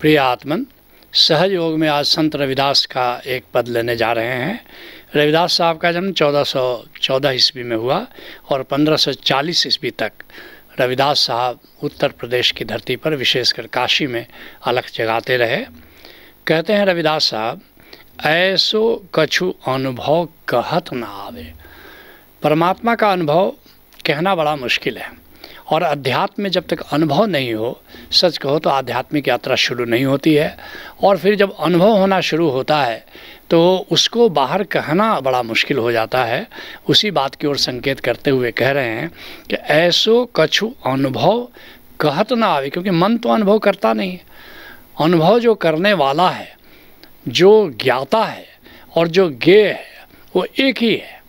प्रिय आत्मन, सहज योग में आज संत रविदास का एक पद लेने जा रहे हैं। रविदास साहब का जन्म 1414 ईस्वी में हुआ और 1540 ईस्वी तक रविदास साहब उत्तर प्रदेश की धरती पर विशेषकर काशी में अलख जगाते रहे। कहते हैं रविदास साहब, ऐसो कछु अनुभव कहत ना आवे। परमात्मा का अनुभव कहना बड़ा मुश्किल है और अध्यात्म में जब तक अनुभव नहीं हो, सच कहो तो आध्यात्मिक यात्रा शुरू नहीं होती है। और फिर जब अनुभव होना शुरू होता है तो उसको बाहर कहना बड़ा मुश्किल हो जाता है। उसी बात की ओर संकेत करते हुए कह रहे हैं कि ऐसो कछु अनुभव कहत ना आवे, क्योंकि मन तो अनुभव करता नहीं है। अनुभव जो करने वाला है, जो ज्ञाता है और जो ज्ञेय है, वो एक ही है।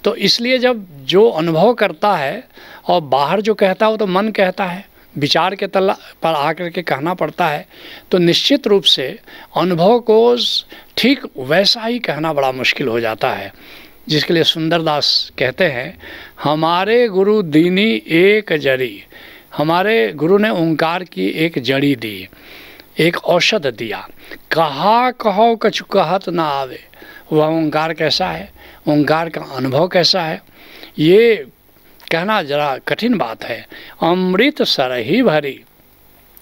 तो इसलिए जब जो अनुभव करता है और बाहर जो कहता है वो तो मन कहता है, विचार के तल पर आकर के कहना पड़ता है, तो निश्चित रूप से अनुभव को ठीक वैसा ही कहना बड़ा मुश्किल हो जाता है। जिसके लिए सुंदरदास कहते हैं, हमारे गुरु दीनी एक जड़ी। हमारे गुरु ने ओंकार की एक जड़ी दी, एक औषध दिया। कहा कहो कछु कहत ना आवे। वह ओंकार कैसा है, ओंकार का अनुभव कैसा है, ये कहना जरा कठिन बात है। अमृत सर ही भरी,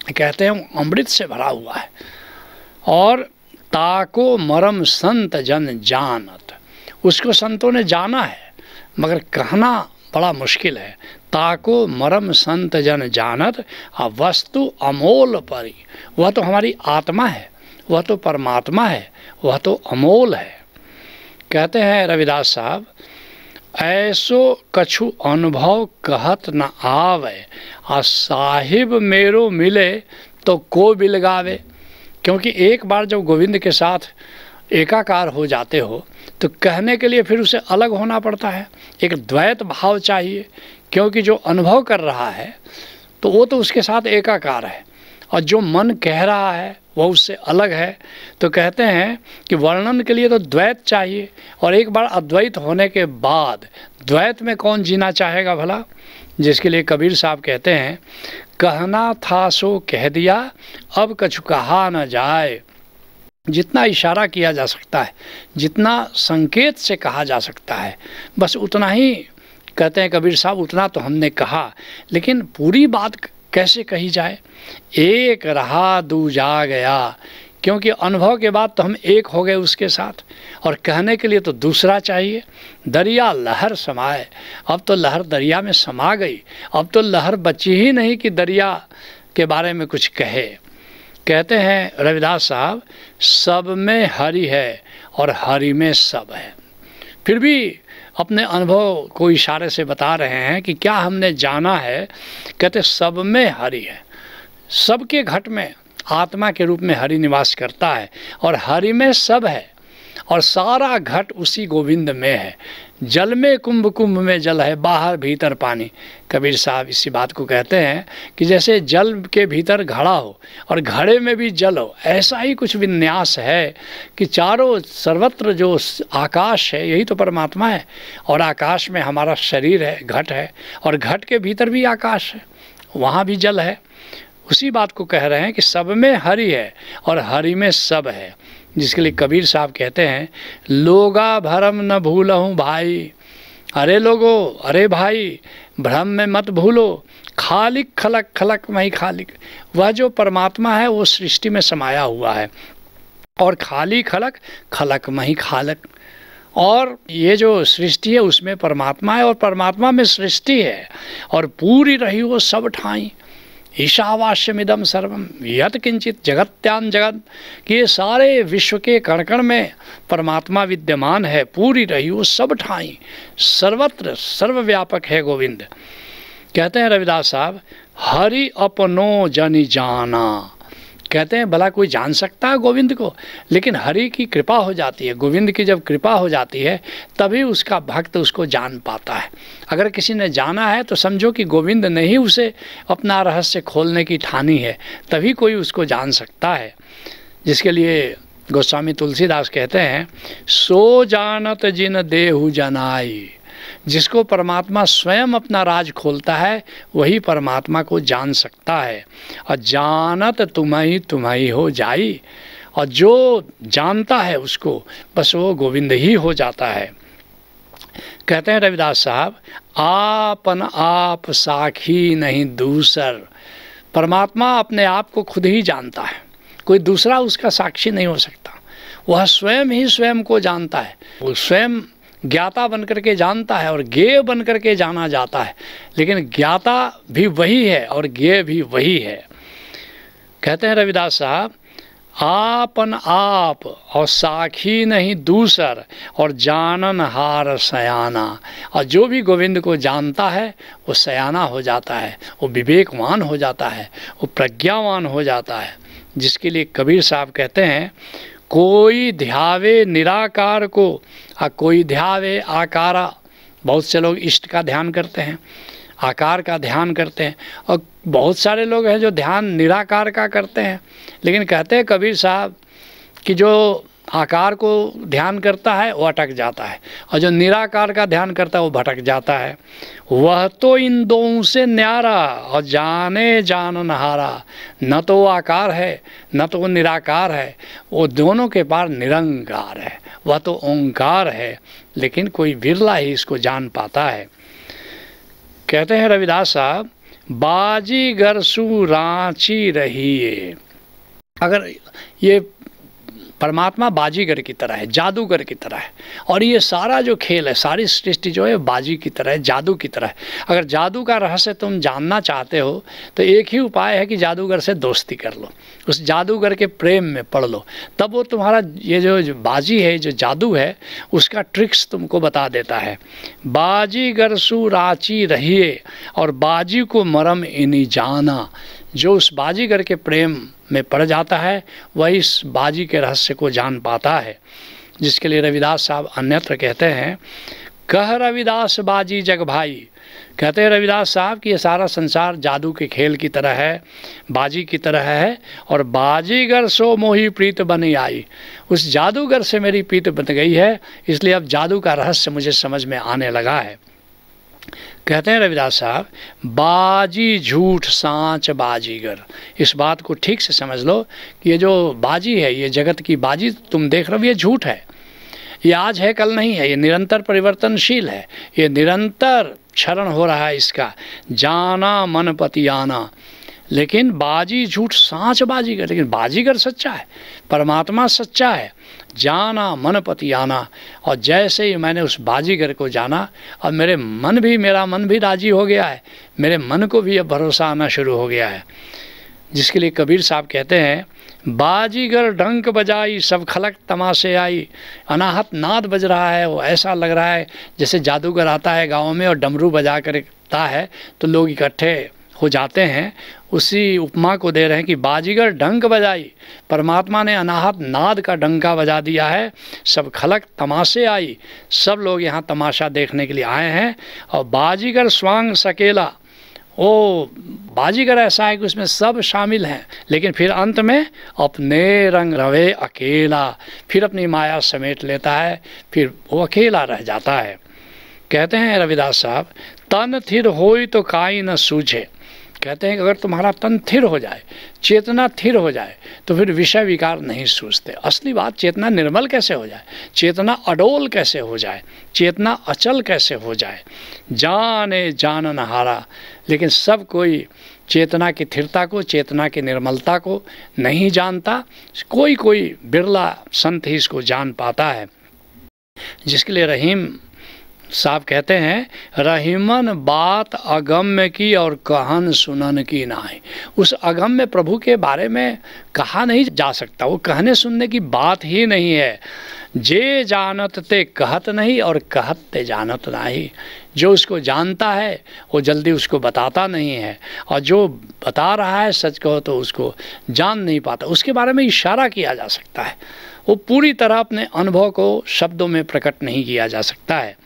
कहते हैं अमृत से भरा हुआ है। और ताको मरम संत जन जानत, उसको संतों ने जाना है मगर कहना बड़ा मुश्किल है। ताको मरम संत जन जानत, वस्तु अमोल परी। वह तो हमारी आत्मा है, वह तो परमात्मा है, वह तो अमोल है। कहते हैं रविदास साहब, ऐसो कछु अनुभव कहत न आवे, आ साहिब मेरो मिले तो को बिलगावे। क्योंकि एक बार जब गोविंद के साथ एकाकार हो जाते हो तो कहने के लिए फिर उसे अलग होना पड़ता है। एक द्वैत भाव चाहिए, क्योंकि जो अनुभव कर रहा है तो वो तो उसके साथ एकाकार है और जो मन कह रहा है वह उससे अलग है। तो कहते हैं कि वर्णन के लिए तो द्वैत चाहिए, और एक बार अद्वैत होने के बाद द्वैत में कौन जीना चाहेगा भला। जिसके लिए कबीर साहब कहते हैं, कहना था सो कह दिया, अब कछु कहा न जाए। जितना इशारा किया जा सकता है, जितना संकेत से कहा जा सकता है, बस उतना ही कहते हैं कबीर साहब, उतना तो हमने कहा, लेकिन पूरी बात कैसे कही जाए। एक रहा दूजा गया, क्योंकि अनुभव के बाद तो हम एक हो गए उसके साथ, और कहने के लिए तो दूसरा चाहिए। दरिया लहर समाए, अब तो लहर दरिया में समा गई, अब तो लहर बची ही नहीं कि दरिया के बारे में कुछ कहे। कहते हैं रविदास साहब, सब में हरि है और हरि में सब है। फिर भी अपने अनुभव को इशारे से बता रहे हैं कि क्या हमने जाना है। कहते सब में हरि है, सबके घट में आत्मा के रूप में हरि निवास करता है और हरि में सब है, और सारा घट उसी गोविंद में है। जल में कुंभ, कुंभ में जल है, बाहर भीतर पानी। कबीर साहब इसी बात को कहते हैं कि जैसे जल के भीतर घड़ा हो और घड़े में भी जल हो, ऐसा ही कुछ विन्यास है कि चारों सर्वत्र जो आकाश है यही तो परमात्मा है, और आकाश में हमारा शरीर है, घट है, और घट के भीतर भी आकाश है, वहाँ भी जल है। उसी बात को कह रहे हैं कि सब में हरि है और हरि में सब है। जिसके लिए कबीर साहब कहते हैं, लोगा भरम न भूलहूँ भाई। अरे लोगो, अरे भाई, भ्रम में मत भूलो, खालिक खलक खलक मही खालिक। वह जो परमात्मा है वो सृष्टि में समाया हुआ है, और खाली खलक खलक मही खालक। और ये जो सृष्टि है उसमें परमात्मा है और परमात्मा में सृष्टि है, और पूरी रही वो सब ठाई। ईशावास्यमिदम सर्वम यत किंचित जगत्यान जगत, कि ये सारे विश्व के कण कण में परमात्मा विद्यमान है, पूरी रही वो सब ठाई, सर्वत्र सर्वव्यापक है गोविंद। कहते हैं रविदास साहब, हरि अपनो जनि जाना। कहते हैं भला कोई जान सकता है गोविंद को, लेकिन हरि की कृपा हो जाती है। गोविंद की जब कृपा हो जाती है तभी उसका भक्त उसको जान पाता है। अगर किसी ने जाना है तो समझो कि गोविंद ने ही उसे अपना रहस्य खोलने की ठानी है, तभी कोई उसको जान सकता है। जिसके लिए गोस्वामी तुलसीदास कहते हैं, सो जानत जिन देहु जनाई। जिसको परमात्मा स्वयं अपना राज खोलता है वही परमात्मा को जान सकता है। और जानत तुम्हारी हो जाई, और जो जानता है उसको बस वो गोविंद ही हो जाता है। कहते हैं रविदास साहब, आपन आप साखी नहीं दूसर। परमात्मा अपने आप को खुद ही जानता है, कोई दूसरा उसका साक्षी नहीं हो सकता। वह स्वयं ही स्वयं को जानता है, वो स्वयं ज्ञाता बन करके जानता है और ज्ञेय बन करके जाना जाता है। लेकिन ज्ञाता भी वही है और ज्ञेय भी वही है। कहते हैं रविदास साहब, आपन आप और साखी नहीं दूसर, और जानन हार सयाना। और जो भी गोविंद को जानता है वो सयाना हो जाता है, वो विवेकवान हो जाता है, वो प्रज्ञावान हो जाता है। जिसके लिए कबीर साहब कहते हैं, कोई ध्यावे निराकार को और कोई ध्यावे आकारा। बहुत से लोग इष्ट का ध्यान करते हैं, आकार का ध्यान करते हैं, और बहुत सारे लोग हैं जो ध्यान निराकार का करते हैं। लेकिन कहते हैं कबीर साहब कि जो आकार को ध्यान करता है वो अटक जाता है, और जो निराकार का ध्यान करता है वो भटक जाता है। वह तो इन दोनों से न्यारा और जाने जाननहारा। न तो वो आकार है न तो वो निराकार है, वो दोनों के पार निरंकार है। वह तो ओंकार है, लेकिन कोई बिरला ही इसको जान पाता है। कहते हैं रविदास साहब, बाजीगर सु रांची रहिए। अगर ये परमात्मा बाजीगर की तरह है, जादूगर की तरह है, और ये सारा जो खेल है, सारी सृष्टि जो है बाजी की तरह है, जादू की तरह है। अगर जादू का रहस्य तुम जानना चाहते हो तो एक ही उपाय है कि जादूगर से दोस्ती कर लो, उस जादूगर के प्रेम में पड़ लो, तब वो तुम्हारा ये जो बाजी है, जो जादू है, उसका ट्रिक्स तुमको बता देता है। बाजीगर सु रांची रहिए और बाजी को मरम इनी जाना। जो उस बाजीगर के प्रेम में पड़ जाता है वही इस बाजी के रहस्य को जान पाता है। जिसके लिए रविदास साहब अन्यत्र कहते हैं, कह रविदास बाजी जग भाई। कहते हैं रविदास साहब कि ये सारा संसार जादू के खेल की तरह है, बाजी की तरह है, और बाजीगर सो मोही प्रीत बनी आई। उस जादूगर से मेरी प्रीत बन गई है, इसलिए अब जादू का रहस्य मुझे समझ में आने लगा है। कहते हैं रविदास साहब, बाजी झूठ सांच बाजीगर। इस बात को ठीक से समझ लो कि ये जो बाजी है, ये जगत की बाजी तुम देख रहे हो, ये झूठ है। ये आज है कल नहीं है, ये निरंतर परिवर्तनशील है, ये निरंतर क्षरण हो रहा है इसका। जाना मन पति आना। लेकिन बाजी झूठ सांच बाजीगर, लेकिन बाजीगर सच्चा है, परमात्मा सच्चा है। जाना मन पति आना। और जैसे ही मैंने उस बाजीगर को जाना, अब मेरा मन भी राजी हो गया है, मेरे मन को भी अब भरोसा आना शुरू हो गया है। जिसके लिए कबीर साहब कहते हैं, बाजीगर डंक बजाई सब खलक तमाशे आई। अनाहत नाद बज रहा है, वो ऐसा लग रहा है जैसे जादूगर आता है गाँव में और डमरू बजा करता है तो लोग इकट्ठे हो जाते हैं। उसी उपमा को दे रहे हैं कि बाजीगर डंक बजाई, परमात्मा ने अनाहत नाद का डंका बजा दिया है। सब खलक तमाशे आई, सब लोग यहाँ तमाशा देखने के लिए आए हैं। और बाजीगर स्वांग सकेला, ओ बाजीगर ऐसा है कि उसमें सब शामिल हैं, लेकिन फिर अंत में अपने रंग रवे अकेला, फिर अपनी माया समेट लेता है, फिर वो अकेला रह जाता है। कहते हैं रविदास साहब, तन थिर होई तो काई न सूझे। कहते हैं कि अगर तुम्हारा तन थिर हो जाए, चेतना थिर हो जाए, तो फिर विषय विकार नहीं सूझते। असली बात, चेतना निर्मल कैसे हो जाए, चेतना अडोल कैसे हो जाए, चेतना अचल कैसे हो जाए। जाने जाननहारा। लेकिन सब कोई चेतना की स्थिरता को, चेतना की निर्मलता को नहीं जानता। कोई कोई बिरला संत ही इसको जान पाता है। जिसके लिए रहीम साहब कहते हैं, रहीमन बात अगम्य की और कहन सुनन की नाई। उस अगम्य प्रभु के बारे में कहा नहीं जा सकता, वो कहने सुनने की बात ही नहीं है। जे जानत ते कहत नहीं और कहत ते जानत नहीं। जो उसको जानता है वो जल्दी उसको बताता नहीं है, और जो बता रहा है सच कहो तो उसको जान नहीं पाता। उसके बारे में इशारा किया जा सकता है, वो पूरी तरह अपने अनुभव को शब्दों में प्रकट नहीं किया जा सकता है।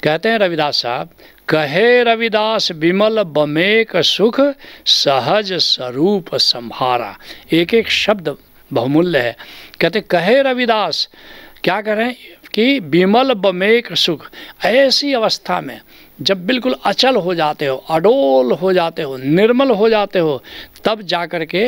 कहते हैं रविदास साहब, कहे रविदास विमल बमेक सुख सहज स्वरूप संभारा। एक एक शब्द बहुमूल्य है। कहते कहे रविदास, क्या करें, कि विमल बमेक सुख, ऐसी अवस्था में जब बिल्कुल अचल हो जाते हो, अडोल हो जाते हो, निर्मल हो जाते हो, तब जाकर के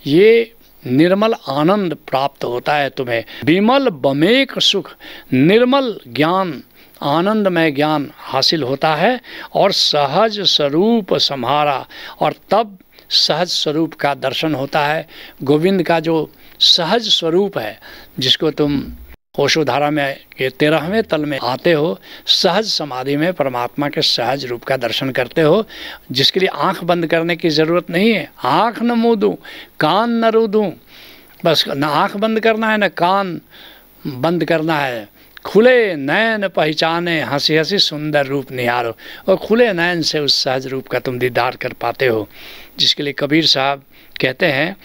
ये निर्मल आनंद प्राप्त होता है तुम्हें। विमल बमेक सुख, निर्मल ज्ञान, आनंदमय ज्ञान हासिल होता है और सहज स्वरूप सम्हारा, और तब सहज स्वरूप का दर्शन होता है। गोविंद का जो सहज स्वरूप है, जिसको तुम ओशोधारा में के 13वें तल में आते हो, सहज समाधि में परमात्मा के सहज रूप का दर्शन करते हो, जिसके लिए आंख बंद करने की ज़रूरत नहीं है। आंख न मूंदूं, कान न रूदूं, बस न आंख बंद करना है न कान बंद करना है। खुले नयन पहचाने, हंसी हंसी सुंदर रूप निहारो, और खुले नयन से उस सहज रूप का तुम दीदार कर पाते हो। जिसके लिए कबीर साहब कहते हैं,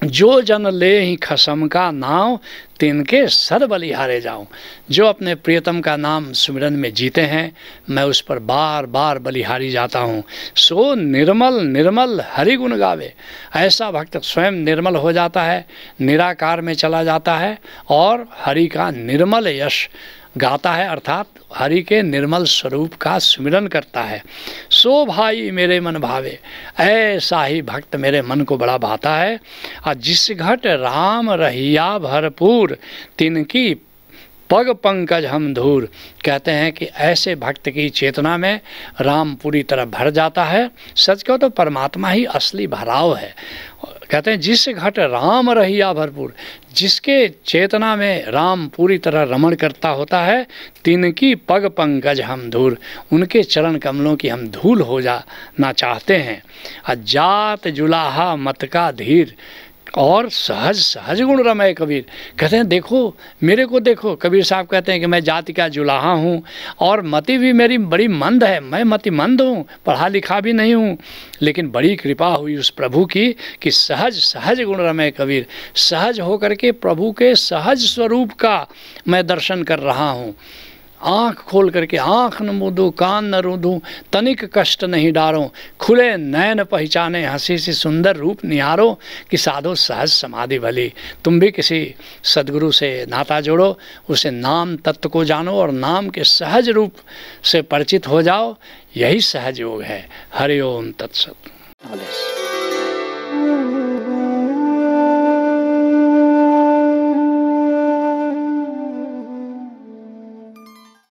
जो जन ले ही खसम का नाम, तिनके सद बलिहारे जाऊं। जो अपने प्रियतम का नाम सुमिरन में जीते हैं, मैं उस पर बार बार बलिहारी जाता हूँ। सो निर्मल निर्मल हरि गुण गावे, ऐसा भक्त स्वयं निर्मल हो जाता है, निराकार में चला जाता है और हरि का निर्मल यश गाता है, अर्थात हरि के निर्मल स्वरूप का सुमिरन करता है। सो भाई मेरे मन भावे, ऐसा ही भक्त मेरे मन को बड़ा भाता है। और जिस घट राम रहिया भरपूर, तिनकी पग पंकज हम धूर। कहते हैं कि ऐसे भक्त की चेतना में राम पूरी तरह भर जाता है। सच कहो तो परमात्मा ही असली भराव है। कहते हैं जिस घट राम रहिया भरपूर, जिसके चेतना में राम पूरी तरह रमण करता होता है, तिनकी पग पंकज हम धूल, उनके चरण कमलों की हम धूल हो जाना चाहते हैं। अजात जुलाहा मत का धीर, और सहज सहज गुण रमय कबीर। कहते हैं देखो मेरे को देखो, कबीर साहब कहते हैं कि मैं जाति का जुलाहा हूँ और मति भी मेरी बड़ी मंद है, मैं मति मंद हूँ, पढ़ा लिखा भी नहीं हूँ, लेकिन बड़ी कृपा हुई उस प्रभु की कि सहज सहज गुण रमय कबीर, सहज होकर के प्रभु के सहज स्वरूप का मैं दर्शन कर रहा हूँ। आँख खोल करके, आँख न मूंदूं कान न रूंदूं, तनिक कष्ट नहीं डारो, खुले नयन पहचाने हंसी सी सुंदर रूप निहारो, कि साधो सहज समाधि भली। तुम भी किसी सदगुरु से नाता जोड़ो, उसे नाम तत्व को जानो और नाम के सहज रूप से परिचित हो जाओ। यही सहज योग है। हरि ओम तत्सत।